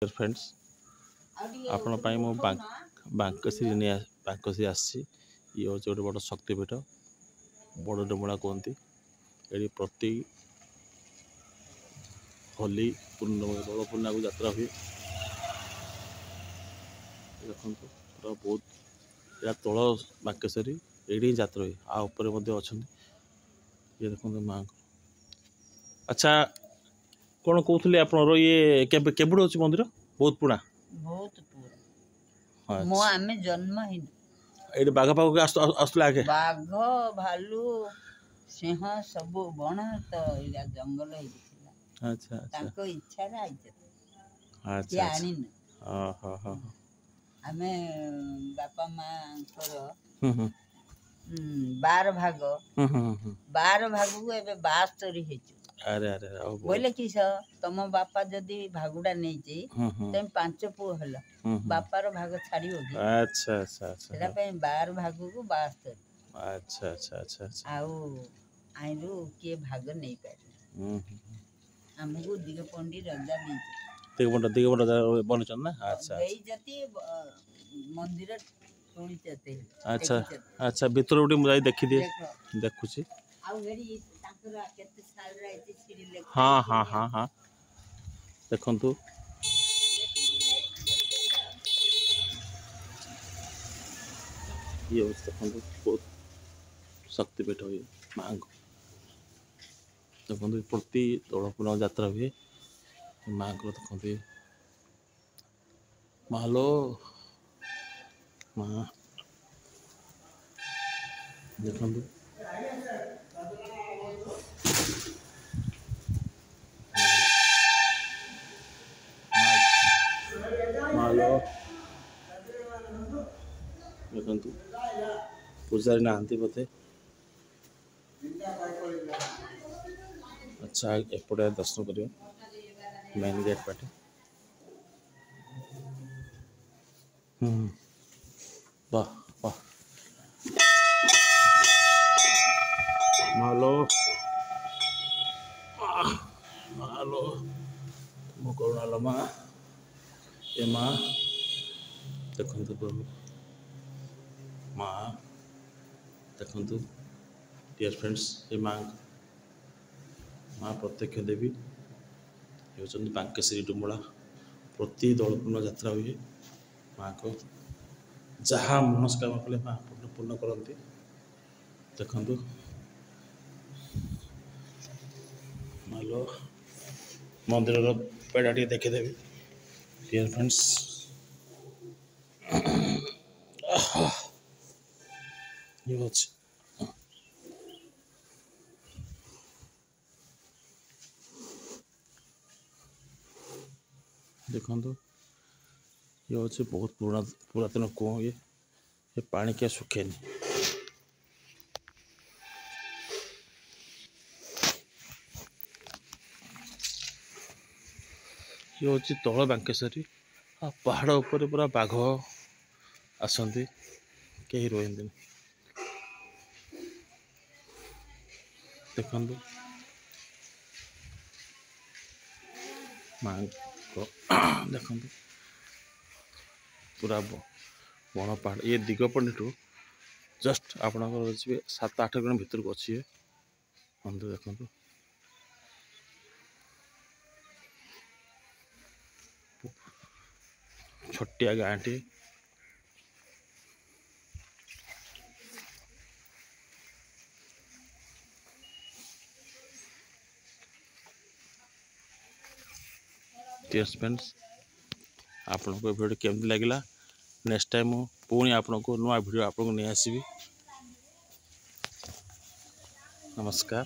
Friends आपण पाई मु बांकसी आसी ये हूँ गोटे बड़ शक्तिपीठ बड़ डुमला कहती ये प्रति होली दोल पूर्णिमा को यात्रा हुए देखो पूरा बहुत या तल बांकेश्वरी ये यात्रा हुए आपर अच्छा ये देखो माँ अच्छा कौन कहते आप ये केबुड़ अच्छी मंदिर बहुत पुणा मो आमे जन्म ही ये बाघ पाग आसला आगे बाघ भालू सिंह सब बण तो या जंगल अच्छा अच्छा ताको इच्छा रे आइछ अच्छा आनी हां हां हां आमे बापा मां कर 12 भाग 12 भाग को एबे 72 हेछु अरे अरे बोले कि तुम बापा जदि भागुड़ा नहीं ची तम 5 पुओ हल बापार भाग छाड़ी होगी अच्छा अच्छा अच्छा सेटा पे 12 भाग को 72 अच्छा अच्छा अच्छा अच्छा आउ आइरु के भाग नहीं पारे हमको दिगपंडी राजा दिगपंड बन ना अच्छा गई जति मंदिर थोड़ी चते अच्छा अच्छा भीतर उठी मुझे देखि दिए देखुची आउ हेरी ताकरा केते साल रहती सीढ़ी लेके हाँ हाँ हाँ हाँ देखंतु ये देखंतु बहुत शक्तिपीठ हुए माँ को देखते प्रति दोल पूर्णिमा यात्रा हुए माँ को देखते मालो माँ देखु मालो देखु पूजारी नहांती बोधे अच्छा एपटे दर्शन कर मेन गेट पाटे वाह वाह मालो मालो तुम करुणाल माँ ये माँ देखु प्रभु माँ देखु डियर फ्रेंड्स ये माँ माँ प्रत्यक्ष देवी ये बांकेश्वरी डुमला प्रति दोल पूर्ण यात्रा हुए माँ को जहाँ मनस्कामना कले माँ पूर्ण करती देखु मालो मंदिर पेड़ा टे देखीदेवी डियर फ्रेंड्स ये अच्छे देखो ये हूँ बहुत पुरातन कुओं ये पानी क्या सुखेनि ये हूँ तल बांकेश्वरी पहाड़ उपर पूरा बाघ आसती कहीं रुहती देखु माँ को देखु पूरा बण पहाड़ ये दिगपंडी जस्ट आपणकर 7-8 किलोमीटर भीतर को अच्छी मंदिर देखु छोटिया गाँटी फ्रेंड्स आपन को वीडियो केमती लगिला नेक्स्ट टाइम पुणी आपन को नुआ वीडियो आपन को नहीं आसीबी नमस्कार।